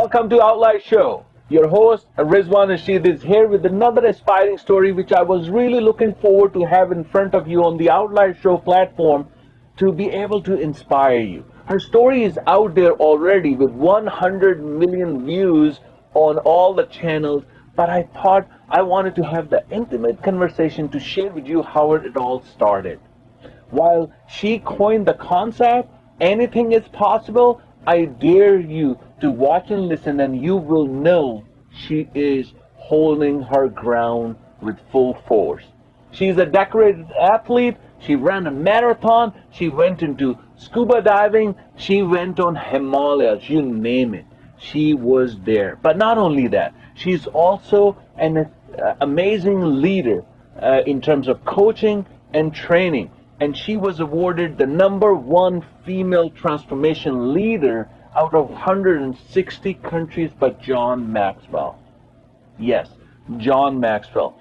welcome to Outlier Show. Your host, Rizwan Rashid, is here with another aspiring story which I was really looking forward to have in front of you on the Outlier Show platform to be able to inspire you. Her story is out there already with 100 million views on all the channels, but I thought I wanted to have the intimate conversation to share with you how it all started. While she coined the concept, anything is possible, I dare you to watch and listen, and you will know she is holding her ground with full force. She's a decorated athlete. She ran a marathon. She went into scuba diving. She went on Himalayas, you name it. She was there. But not only that, she's also an amazing leader in terms of coaching and training. And she was awarded the #1 female transformation leader out of 160 countries by John Maxwell. Yes, John Maxwell.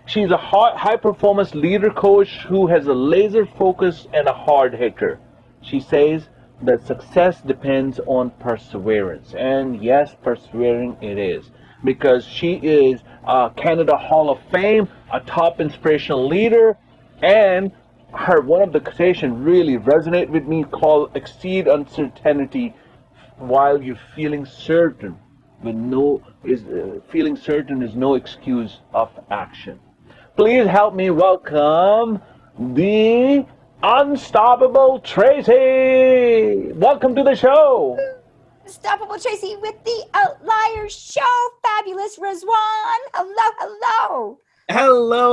She's a high performance leader coach who has a laser focus and a hard hitter. She says that success depends on perseverance. And yes, persevering it is. Because she is a Canada Hall of Fame, a top inspirational leader, and one of the quotations really resonate with me called exceed uncertainty while you're feeling certain feeling certain is no excuse of action. Please help me welcome the unstoppable Tracy. Welcome to the show. Unstoppable Tracy with the Outlier Show. Fabulous Rizwan. Hello, hello.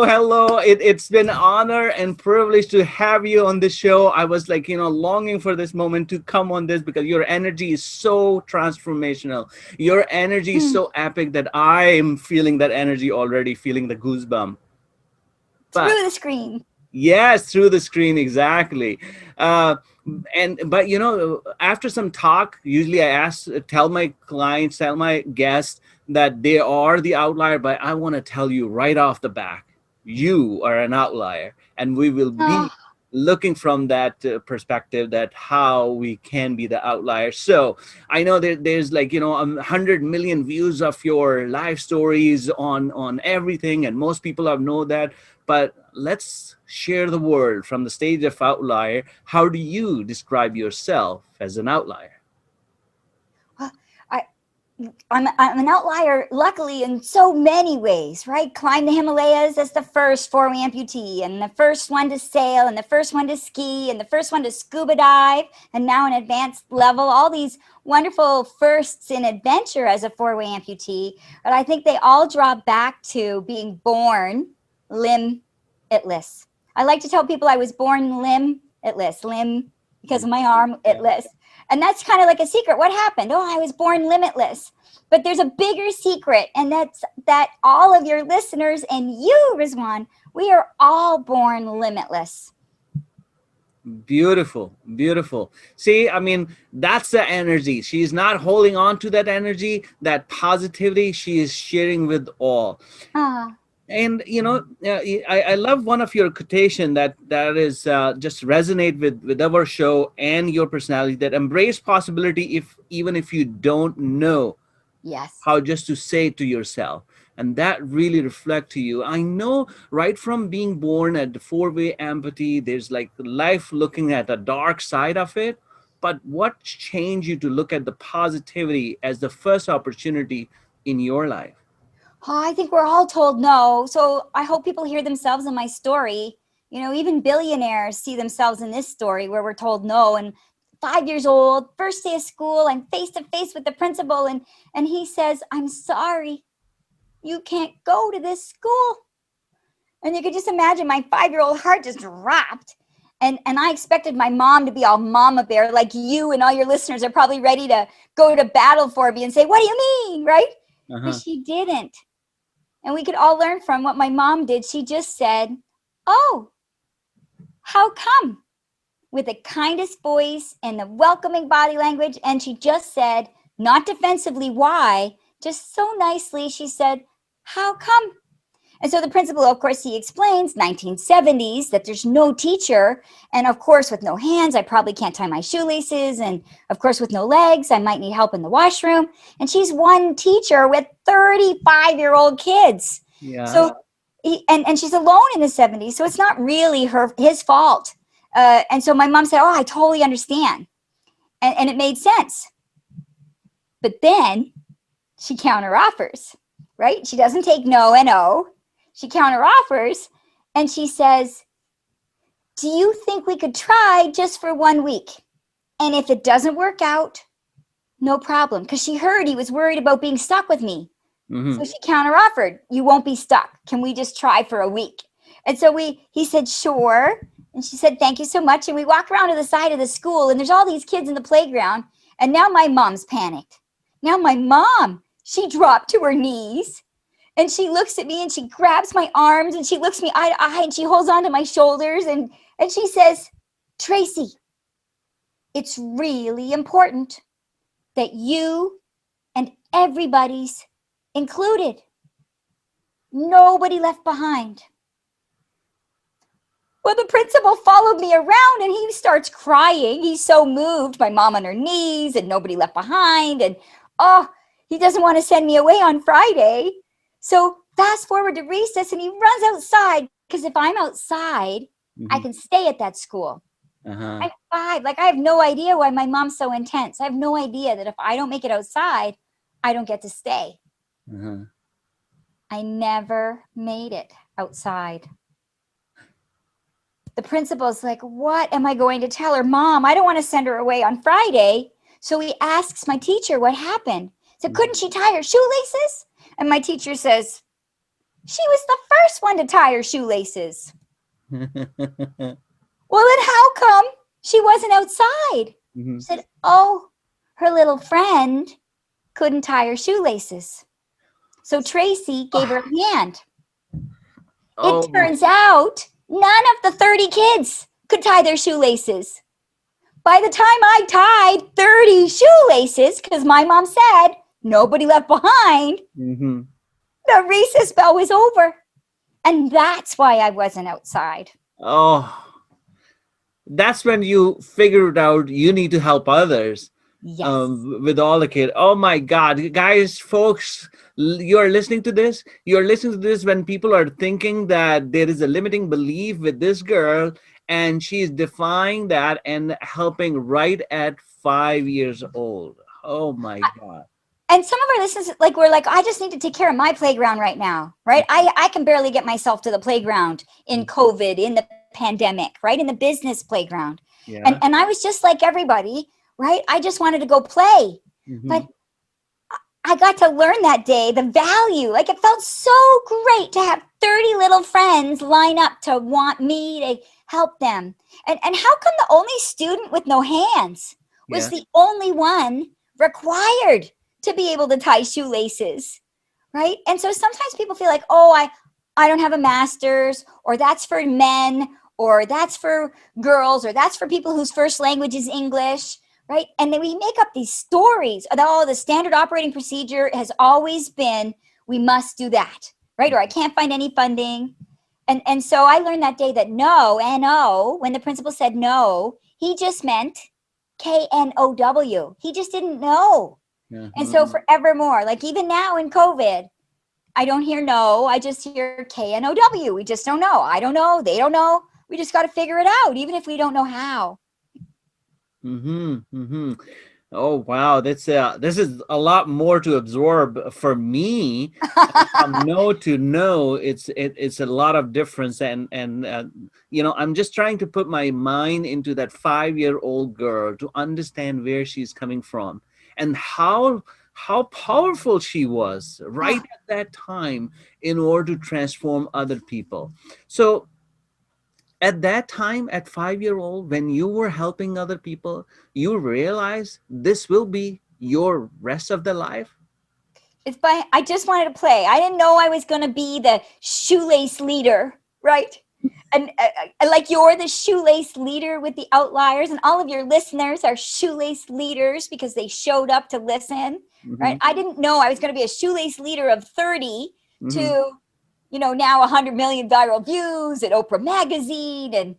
Hello. It's been an honor and privilege to have you on this show. I was longing for this moment to come on this because your energy is so transformational. Your energy is so epic that I am feeling that energy already, feeling the goosebump. Through the screen. Yes, through the screen, exactly. But after some talk, usually I tell my clients, tell my guests that they are the outlier, but I want to tell you right off the back, you are an outlier, and we will be looking from that perspective that how we can be the outlier. So I know that there's 100 million views of your life stories on everything, and most people have know that, but let's share the world from the stage of outlier. How do you describe yourself as an outlier? I'm an outlier, luckily, in so many ways, right? Climbed the Himalayas as the first four-way amputee, and the first one to sail, and the first one to ski, and the first one to scuba dive, and now an advanced level. All these wonderful firsts in adventure as a four-way amputee. But I think they all draw back to being born limb-itless. I like to tell people I was born limb-itless, limb because of my arm, itless. And that's kind of like a secret. What happened? Oh, I was born limitless. But there's a bigger secret, and that's that all of your listeners and you, Rizwan, we are all born limitless. Beautiful. See, that's the energy. She's not holding on to that energy, that positivity. She is sharing with all. And I love one of your quotation that is just resonate with our show and your personality, that embrace possibility even if you don't know how just to say it to yourself. And that really reflect to you. I know right from being born at the four-way amputee, there's life looking at the dark side of it. But what changed you to look at the positivity as the first opportunity in your life? Oh, I think we're all told no. So I hope people hear themselves in my story. Even billionaires see themselves in this story where we're told no. And 5 years old, first day of school, I'm face to face with the principal. And he says, I'm sorry, you can't go to this school. And you could just imagine my 5-year-old heart just dropped. And I expected my mom to be all mama bear, like you and all your listeners are probably ready to go to battle for me and say, what do you mean, right? But she didn't. And we could all learn from what my mom did. She just said, oh, how come? With the kindest voice and the welcoming body language. And she just said, not defensively, why? Just so nicely, she said, how come? And so the principal, of course, he explains 1970s that there's no teacher. And of course, with no hands, I probably can't tie my shoelaces. And of course, with no legs, I might need help in the washroom. And she's one teacher with 35-year-old kids. Yeah. So, and she's alone in the 70s. So it's not really his fault. And so my mom said, oh, I totally understand. And it made sense. But then she counteroffers, right? She doesn't take no and oh. She counteroffers and she says, do you think we could try just for 1 week? And if it doesn't work out, no problem. Because she heard he was worried about being stuck with me. Mm-hmm. So she counteroffered, you won't be stuck. Can we just try for a week? And so he said, sure. And she said, thank you so much. And we walk around to the side of the school and there's all these kids in the playground. And now my mom's panicked. Now my mom, she dropped to her knees. And she looks at me and she grabs my arms and she looks me eye to eye and she holds onto my shoulders and she says, Tracy, it's really important that you and everybody's included. Nobody left behind. Well, the principal followed me around and he starts crying. He's so moved. My mom on her knees and nobody left behind. And he doesn't want to send me away on Friday. So fast forward to recess and he runs outside because if I'm outside, mm-hmm. I can stay at that school. Uh-huh. I'm 5. Like I have no idea why my mom's so intense. I have no idea that if I don't make it outside, I don't get to stay. Uh-huh. I never made it outside. The principal's like, what am I going to tell her? Mom, I don't want to send her away on Friday. So he asks my teacher what happened. So couldn't she tie her shoelaces? And my teacher says, she was the first one to tie her shoelaces. Well, then how come she wasn't outside? Mm-hmm. Said, her little friend couldn't tie her shoelaces. So Tracy gave her a hand. It turns out none of the 30 kids could tie their shoelaces. By the time I tied 30 shoelaces, because my mom said nobody left behind, mm-hmm. the recess bell was over. And that's why I wasn't outside. Oh, that's when you figured out you need to help others. Yes. With all the kids. Oh my God, guys, folks, you're listening to this. You're listening to this when people are thinking that there is a limiting belief with this girl and she's defying that and helping right at 5 years old. Oh my God. And some of our listeners, we're like, I just need to take care of my playground right now, right? I can barely get myself to the playground in COVID, in the pandemic, right? In the business playground. Yeah. And I was just like everybody, right? I just wanted to go play. Mm-hmm. But I got to learn that day the value. It felt so great to have 30 little friends line up to want me to help them. And how come the only student with no hands was the only one required to be able to tie shoelaces, right? And so sometimes people feel like, I don't have a master's, or that's for men, or that's for girls, or that's for people whose first language is English, right? And then we make up these stories. The standard operating procedure has always been, we must do that, right? Or I can't find any funding. And so I learned that day that no, N-O, when the principal said no, he just meant K-N-O-W. He just didn't know. Mm-hmm. And so forevermore, even now in COVID, I don't hear no, I just hear K-N-O-W. We just don't know. I don't know. They don't know. We just got to figure it out, even if we don't know how. Mm-hmm. Mm-hmm. Oh, wow. This is a lot more to absorb for me. From no to no, it's a lot of difference. And I'm just trying to put my mind into that 5-year-old girl to understand where she's coming from and how powerful she was right at that time in order to transform other people. So at that time, at 5-year-old, when you were helping other people, you realized this will be your rest of the life? I just wanted to play. I didn't know I was going to be the shoelace leader, right? And you're the shoelace leader with the Outliers, and all of your listeners are shoelace leaders because they showed up to listen, mm-hmm. right? I didn't know I was going to be a shoelace leader of 30 mm-hmm. to, now 100 million viral views at Oprah Magazine, and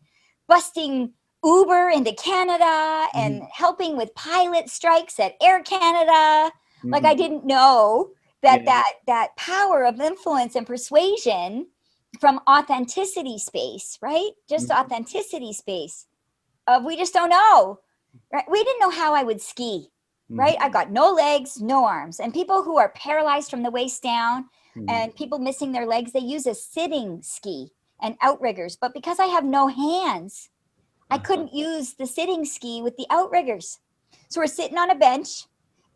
busting Uber into Canada, and helping with pilot strikes at Air Canada. Like, I didn't know that power of influence and persuasion from authenticity space, right? Just authenticity space of, we just don't know, right? We didn't know how I would ski, right? I've got no legs, no arms. And people who are paralyzed from the waist down, and people missing their legs, they use a sitting ski and outriggers. But because I have no hands, I couldn't use the sitting ski with the outriggers. So we're sitting on a bench,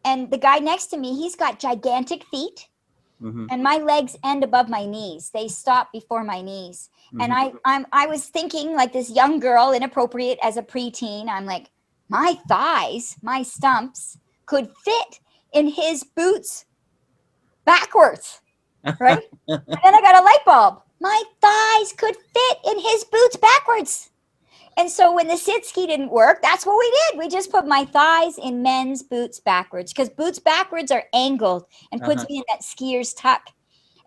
and the guy next to me, he's got gigantic feet, and my legs end above my knees. They stop before my knees. And I was thinking, like this young girl, inappropriate as a preteen. I'm like, my thighs, my stumps could fit in his boots backwards, right? And then I got a light bulb. My thighs could fit in his boots backwards. And so when the sit ski didn't work, that's what we did. We just put my thighs in men's boots backwards, because boots backwards are angled and puts me in that skier's tuck.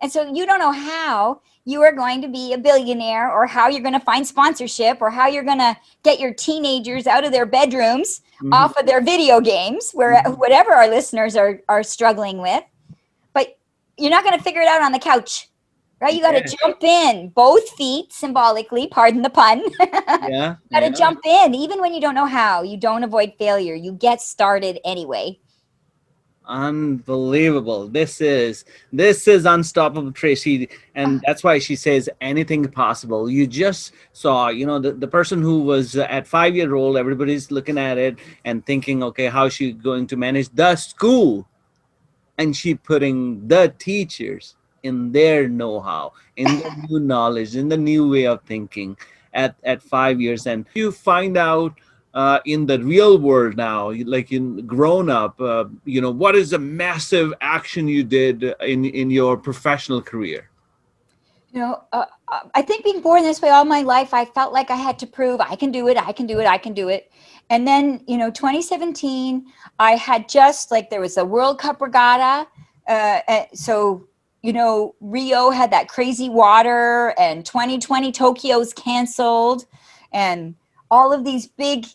And so you don't know how you are going to be a billionaire, or how you're going to find sponsorship, or how you're going to get your teenagers out of their bedrooms, off of their video games, where whatever our listeners are struggling with. But you're not going to figure it out on the couch. Right? You got to jump in, both feet, symbolically, pardon the pun. Got to jump in, even when you don't know how. You don't avoid failure. You get started anyway. Unbelievable. This is unstoppable, Tracy. And that's why she says anything possible. You just saw, the person who was at 5-year-old, everybody's looking at it and thinking, okay, how's she going to manage the school? And she putting the teachers in their know-how, in the new knowledge, in the new way of thinking at 5 years. And you find out in the real world now, like in grown up, what is the massive action you did in your professional career? I think being born this way all my life, I felt like I had to prove I can do it, I can do it, I can do it. And then, 2017, I had there was a World Cup regatta. So Rio had that crazy water, and 2020 Tokyo's canceled, and all of these big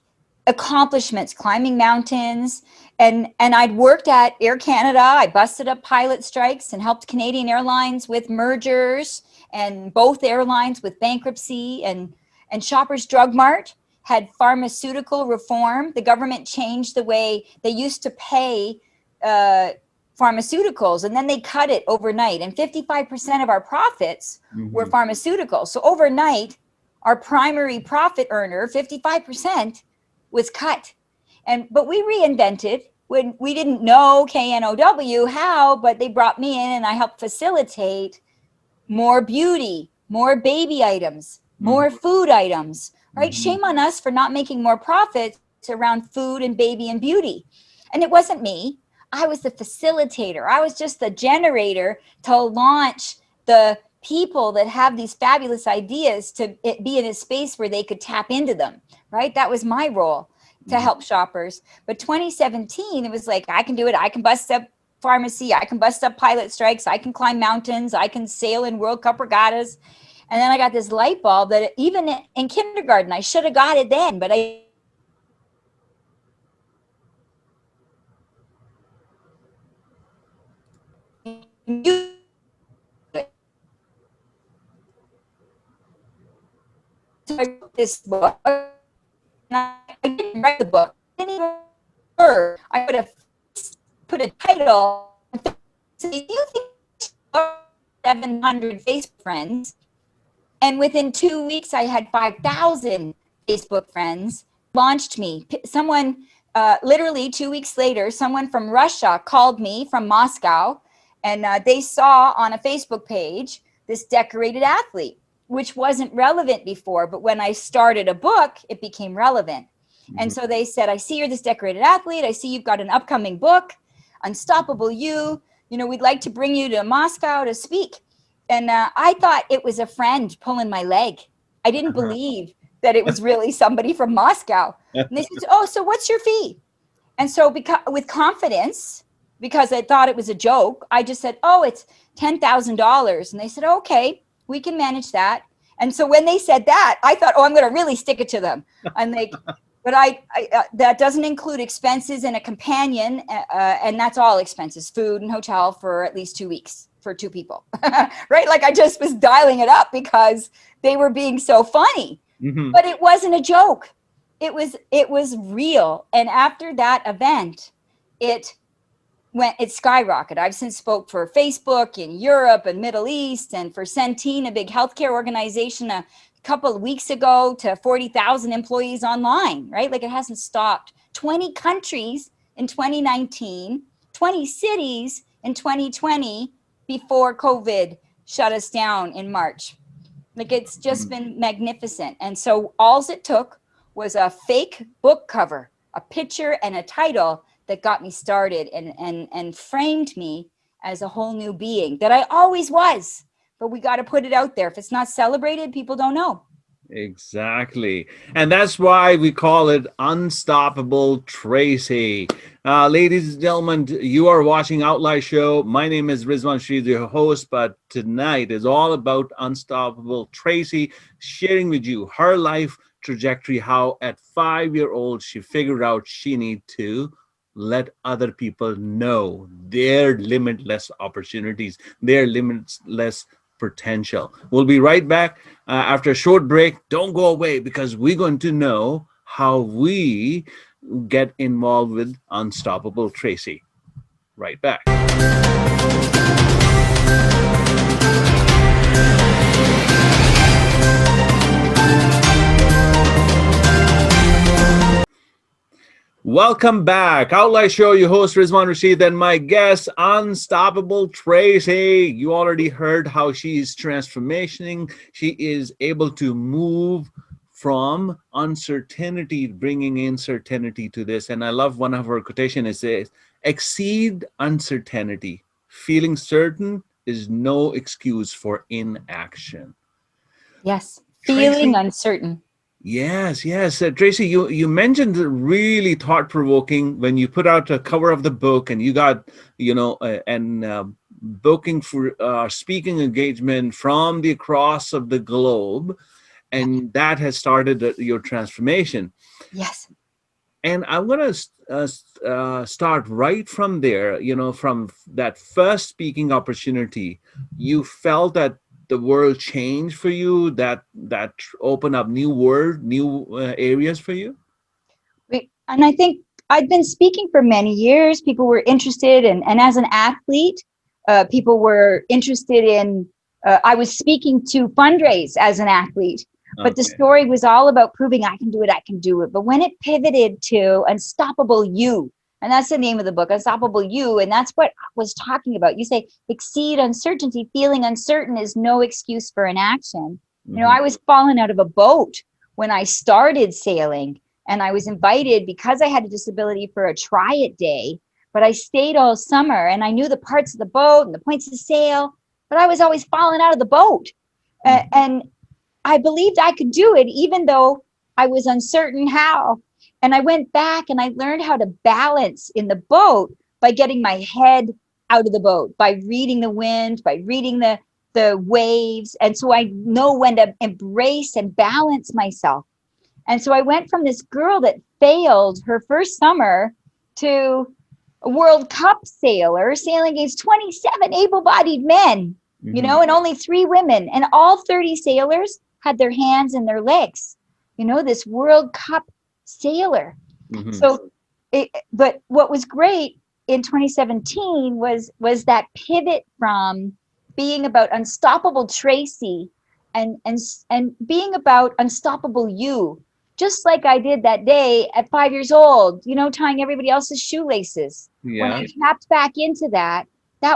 accomplishments, climbing mountains. And I'd worked at Air Canada. I busted up pilot strikes and helped Canadian Airlines with mergers, and both airlines with bankruptcy, and Shoppers Drug Mart had pharmaceutical reform. The government changed the way they used to pay pharmaceuticals, and then they cut it overnight, and 55% of our profits were pharmaceuticals. So overnight, our primary profit earner, 55%, was cut. But we reinvented when we didn't know KNOW how, but they brought me in, and I helped facilitate more beauty, more baby items, more food items, right? Shame on us for not making more profits around food and baby and beauty. And it wasn't me. I was the facilitator. I was just the generator to launch the people that have these fabulous ideas to be in a space where they could tap into them, right? That was my role, to help shoppers. But 2017, it was like, I can do it. I can bust up pharmacy. I can bust up pilot strikes. I can climb mountains. I can sail in World Cup regattas. And then I got this light bulb that even in kindergarten, I should have got it then, but I wrote this book. I didn't write the book. I didn't even heard. I would have put a title. So you think 700 Facebook friends, and within 2 weeks I had 5,000 Facebook friends. Launched me. Someone literally 2 weeks later, someone from Russia called me from Moscow, and they saw on a Facebook page this decorated athlete, which wasn't relevant before, but when I started a book, it became relevant. And so they said, I see you're this decorated athlete. I see you've got an upcoming book, Unstoppable You. We'd like to bring you to Moscow to speak. And I thought it was a friend pulling my leg. I didn't believe that it was really somebody from Moscow. And they said, oh, so what's your fee? And so with confidence, because I thought it was a joke, I just said, oh, it's $10,000. And they said, okay. We can manage that. And so when they said that, I thought, oh, I'm going to really stick it to them. I'm like, but that doesn't include expenses and a companion. And that's all expenses, food and hotel for at least 2 weeks for 2 people, right? Like I just was dialing it up because they were being so funny, but it wasn't a joke. It was real. And after that event, it skyrocketed. I've since spoke for Facebook in Europe and Middle East, and for Centene, a big healthcare organization, a couple of weeks ago, to 40,000 employees online, right? Like it hasn't stopped. 20 countries in 2019, 20 cities in 2020 before COVID shut us down in March. Like it's just been magnificent. And so all it took was a fake book cover, a picture and a title that got me started and framed me as a whole new being that I always was. But we got to put it out there. If it's not celebrated, people don't know. Exactly. And that's why we call it Unstoppable Tracy. Ladies and gentlemen, you are watching Outlier Show. My name is Rizwan, she's your host, but tonight is all about Unstoppable Tracy, sharing with you her life trajectory, how at 5-year-old she figured out she need to let other people know their limitless opportunities, their limitless potential. We'll be right back after a short break. Don't go away, because we're going to know how we get involved with Unstoppable Tracy. Right back. Welcome back. Outlier Show, your host Rizwan Rashid, and my guest, Unstoppable Tracy. You already heard how she's transformating. She is able to move from uncertainty, bringing in certainty to this. And I love one of her quotations. It says, exceed uncertainty. Feeling certain is no excuse for inaction. Yes, feeling uncertain. Yes. Tracy, you mentioned really thought-provoking when you put out a cover of the book, and you got, booking for speaking engagement from the across of the globe, and that has started your transformation. Yes. And I'm going to start right from there, from that first speaking opportunity. You felt that the world changed for you, that opened up new areas for you? And I think I'd been speaking for many years. People were interested, and as an athlete, people were interested in, I was speaking to fundraise as an athlete, but the story was all about proving I can do it. But when it pivoted to Unstoppable You, and that's the name of the book, Unstoppable You. And that's what I was talking about. You say, exceed uncertainty. Feeling uncertain is no excuse for inaction. Mm-hmm. I was falling out of a boat when I started sailing, and I was invited because I had a disability for a try it day, but I stayed all summer, and I knew the parts of the boat and the points to sail, but I was always falling out of the boat. Mm-hmm. And I believed I could do it, even though I was uncertain how. And I went back and I learned how to balance in the boat by getting my head out of the boat, by reading the wind, by reading the waves. And so I know when to embrace and balance myself. And so I went from this girl that failed her first summer to a World Cup sailor sailing against 27 able-bodied men, mm-hmm. And only 3 women. And all 30 sailors had their hands and their legs, this World Cup sailor. Mm-hmm. So, but what was great in 2017 was that pivot from being about Unstoppable Tracy and being about Unstoppable You, just like I did that day at 5 years old, tying everybody else's shoelaces. Yeah. When I tapped back into that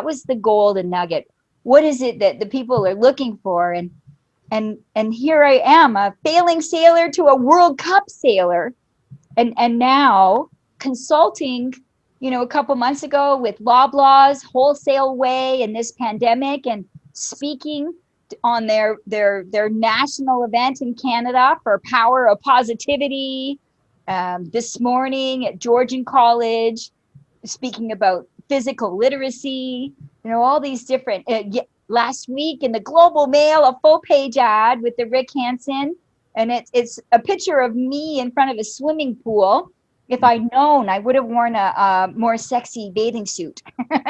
was the golden nugget. What is it that the people are looking for? And here I am, a failing sailor to a World Cup sailor. And now consulting, a couple months ago with Loblaws, Wholesale Way, in this pandemic, and speaking on their national event in Canada for Power of Positivity. This morning at Georgian College, speaking about physical literacy, all these different last week in the Global Mail, a full page ad with the Rick Hansen. And it's a picture of me in front of a swimming pool. If I'd known, I would have worn a more sexy bathing suit. But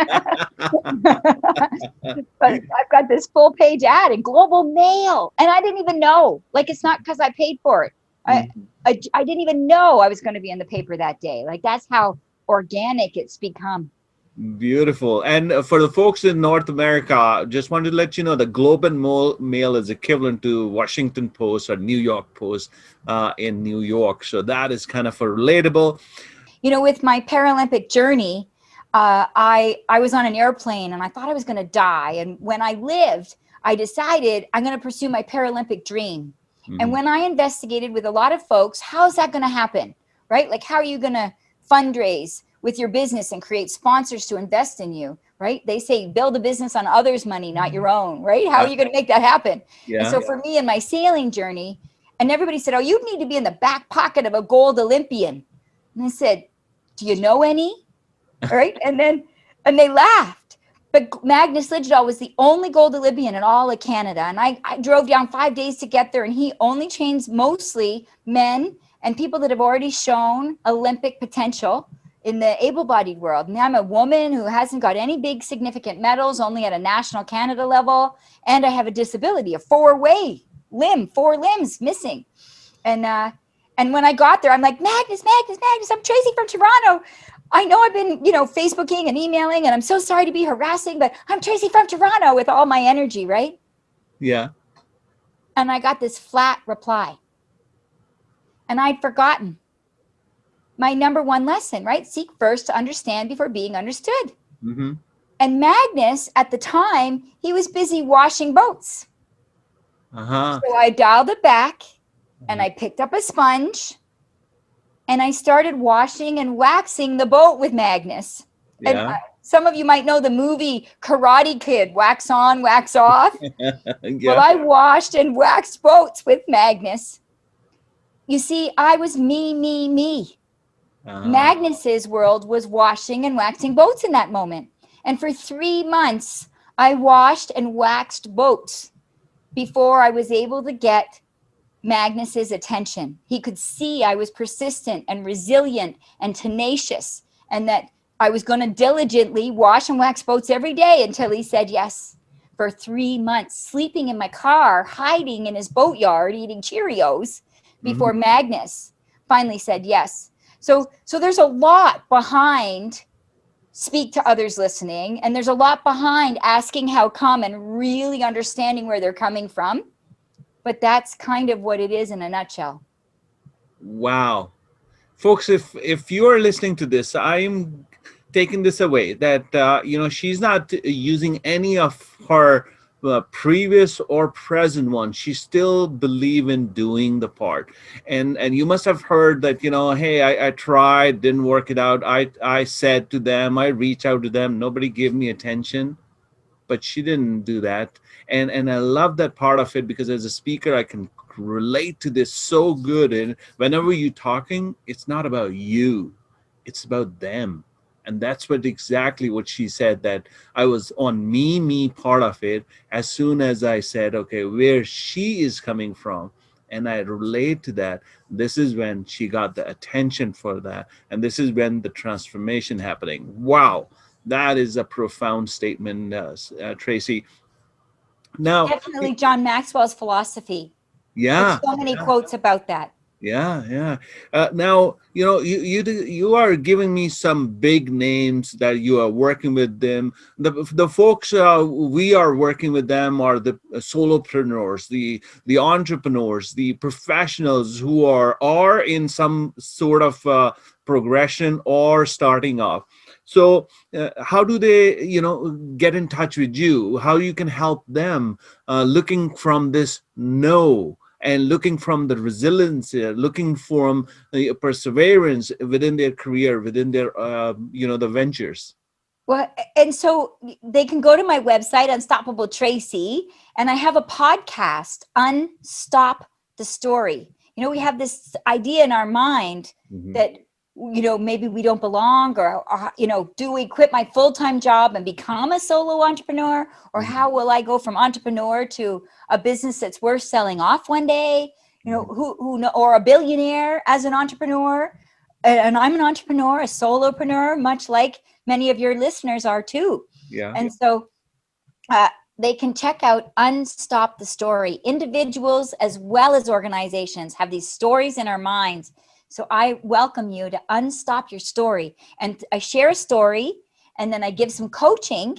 I've got this full page ad in Global Mail, and I didn't even know. Like, it's not because I paid for it. I didn't even know I was going to be in the paper that day. Like, that's how organic it's become. Beautiful. And for the folks in North America, just wanted to let you know the Globe and Mail is equivalent to Washington Post or New York Post in New York. So that is kind of a relatable. You know, with my Paralympic journey, I was on an airplane and I thought I was going to die. And when I lived, I decided I'm going to pursue my Paralympic dream. And when I investigated with a lot of folks, how's that going to happen, right? Like, how are you going to fundraise with your business and create sponsors to invest in you, right? They say build a business on others' money, not your own, right? How are you going to make that happen? And so for me and my sailing journey, and everybody said, oh, you need to be in the back pocket of a gold Olympian. And I said, do you know any? All right. And they laughed. But Magnus Lidgedal was the only gold Olympian in all of Canada. And I drove down 5 days to get there. And he only trains mostly men and people that have already shown Olympic potential in the able-bodied world. And I'm a woman who hasn't got any big significant medals, only at a national Canada level. And I have a disability, a four limbs missing. And when I got there, I'm like, Magnus, I'm Tracy from Toronto. I know I've been, Facebooking and emailing, and I'm so sorry to be harassing, but I'm Tracy from Toronto with all my energy, right? Yeah. And I got this flat reply. And I'd forgotten my number one lesson, right? Seek first to understand before being understood. Mm-hmm. And Magnus, at the time, he was busy washing boats. So I dialed it back, and I picked up a sponge, and I started washing and waxing the boat with Magnus. Yeah. And some of you might know the movie Karate Kid, wax on, wax off. Yeah. Well, I washed and waxed boats with Magnus. You see, I was me. Magnus's world was washing and waxing boats in that moment. And for 3 months, I washed and waxed boats before I was able to get Magnus's attention. He could see I was persistent and resilient and tenacious, and that I was going to diligently wash and wax boats every day until he said yes. For 3 months, sleeping in my car, hiding in his boatyard, eating Cheerios, before Magnus finally said yes. So there's a lot behind speak to others listening, and there's a lot behind asking how come and really understanding where they're coming from. But that's kind of what it is in a nutshell. Wow. Folks, if you're listening to this, I'm taking this away that, she's not using any of her previous or present ones. She still believe in doing the part. And you must have heard that, hey, I tried, didn't work it out. I said to them, I reached out to them, nobody gave me attention. But she didn't do that. And I love that part of it, because as a speaker, I can relate to this so good. And whenever you're talking, it's not about you, it's about them. And that's exactly what she said, that I was on me part of it. As soon as I said, okay, where she is coming from, and I relate to that, this is when she got the attention for that. And this is when the transformation happening. Wow. That is a profound statement, Tracy. Now, definitely John Maxwell's philosophy. Yeah. There's so many quotes about that. Yeah. Now, you are giving me some big names that you are working with them. The folks we are working with them are the solopreneurs, the entrepreneurs, the professionals who are in some sort of progression or starting off. So how do they, get in touch with you? How you can help them looking from this no, and looking from the resilience, looking from the perseverance within their career, within their, the ventures? Well, and so they can go to my website, Unstoppable Tracy, and I have a podcast, Unstop the Story. We have this idea in our mind that maybe we don't belong, or do we quit my full-time job and become a solo entrepreneur, or how will I go from entrepreneur to a business that's worth selling off one day, or a billionaire as an entrepreneur. And I'm an entrepreneur, a solopreneur, much like many of your listeners are too. Yeah. And so they can check out Unstop the Story. Individuals as well as organizations have these stories in our minds. So I welcome you to unstop your story. And I share a story, and then I give some coaching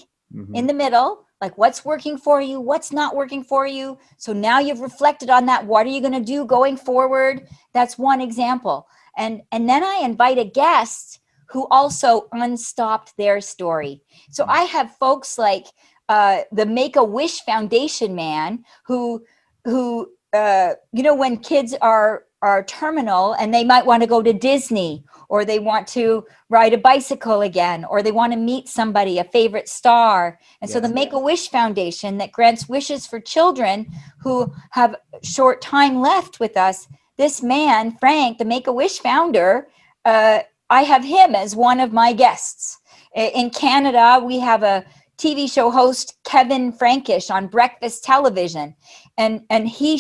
in the middle, like what's working for you, what's not working for you. So now you've reflected on that. What are you going to do going forward? That's one example. And then I invite a guest who also unstopped their story. So I have folks like the Make-A-Wish Foundation man who when kids are terminal and they might want to go to Disney, or they want to ride a bicycle again, or they want to meet somebody, a favorite star. And so the Make-A-Wish Foundation that grants wishes for children who have short time left with us. This man, Frank, the Make-A-Wish founder, I have him as one of my guests. In Canada, we have a TV show host, Kevin Frankish, on breakfast television. And he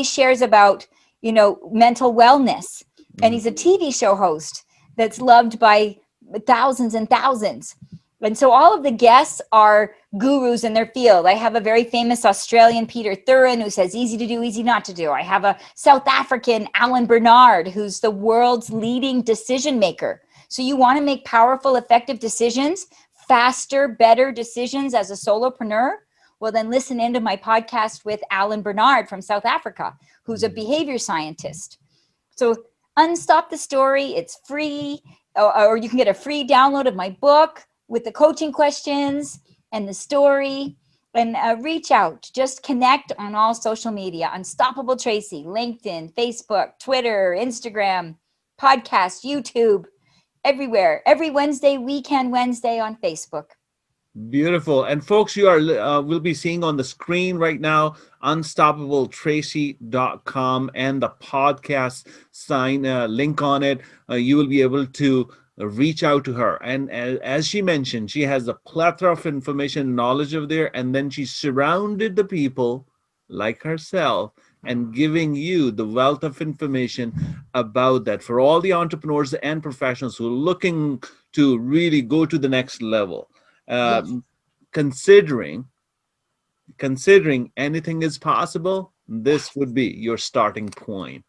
shares about, mental wellness. And he's a TV show host that's loved by thousands and thousands. And so all of the guests are gurus in their field. I have a very famous Australian, Peter Thurin, who says easy to do, easy not to do. I have a South African, Alan Bernard, who's the world's leading decision maker. So you want to make powerful, effective decisions, faster, better decisions as a solopreneur? Well, then listen into my podcast with Alan Bernard from South Africa, who's a behavior scientist. So Unstop the Story, it's free, or you can get a free download of my book with the coaching questions and the story. And reach out, just connect on all social media. Unstoppable Tracy, LinkedIn, Facebook, Twitter, Instagram, podcast, YouTube, everywhere. Every Wednesday, Weekend Wednesday on Facebook. Beautiful. And folks, you will be seeing on the screen right now, unstoppabletracy.com, and the podcast sign link on it. You will be able to reach out to her. And as she mentioned, she has a plethora of information, knowledge of there, and then she surrounded the people like herself and giving you the wealth of information about that for all the entrepreneurs and professionals who are looking to really go to the next level. Considering anything is possible, this would be your starting point.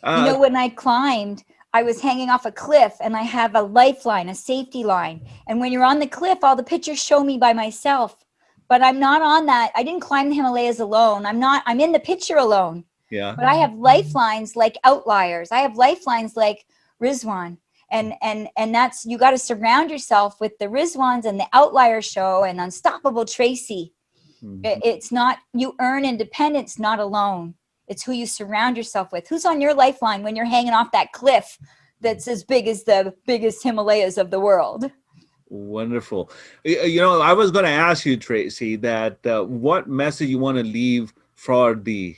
When I climbed, I was hanging off a cliff, and I have a lifeline, a safety line. And when you're on the cliff, all the pictures show me by myself, but I'm not on that. I didn't climb the Himalayas alone. I'm in the picture alone. Yeah. But I have lifelines like Outliers. I have lifelines like Rizwan. And that's, you got to surround yourself with the Rizwans and the Outlier show and Unstoppable Tracy. It's not, you earn independence, not alone. It's who you surround yourself with. Who's on your lifeline when you're hanging off that cliff that's as big as the biggest Himalayas of the world? Wonderful. I was going to ask you, Tracy, that what message you want to leave for the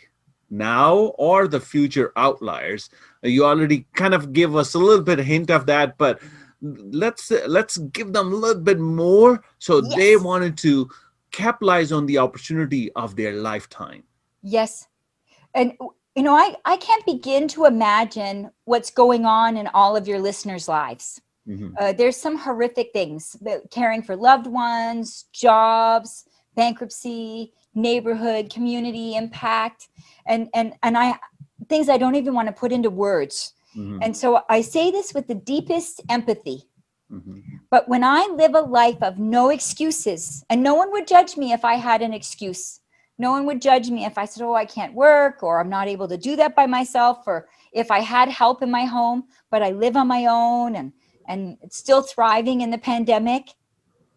now or the future outliers. You already kind of give us a little bit of hint of that, but let's give them a little bit more so they wanted to capitalize on the opportunity of their lifetime. Yes. And I can't begin to imagine what's going on in all of your listeners' lives. There's some horrific things, caring for loved ones, jobs, bankruptcy, neighborhood, community impact, and things I don't even want to put into words. And so I say this with the deepest empathy. But when I live a life of no excuses, and no one would judge me if I had an excuse. No one would judge me if I said, oh, I can't work, or I'm not able to do that by myself, or if I had help in my home, but I live on my own and it's still thriving in the pandemic.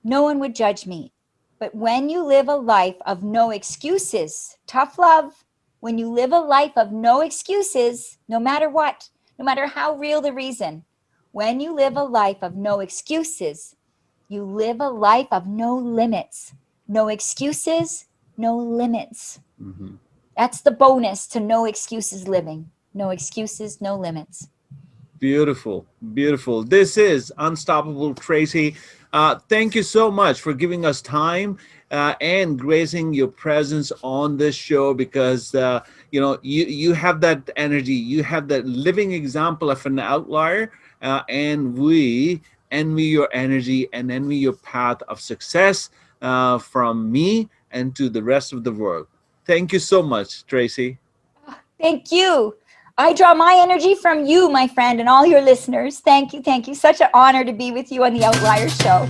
No one would judge me. But when you live a life of no excuses, tough love, when you live a life of no excuses, no matter what, no matter how real the reason, when you live a life of no excuses, you live a life of no limits. No excuses, no limits. That's the bonus to no excuses living. No excuses, no limits. Beautiful, beautiful. This is Unstoppable Tracy. Thank you so much for giving us time and gracing your presence on this show, because you have that energy, you have that living example of an outlier, and we envy your energy and envy your path of success, from me and to the rest of the world. Thank you so much, Tracy. Thank you. I draw my energy from you, my friend, and all your listeners. Thank you. Thank you. Such an honor to be with you on the Outlier Show.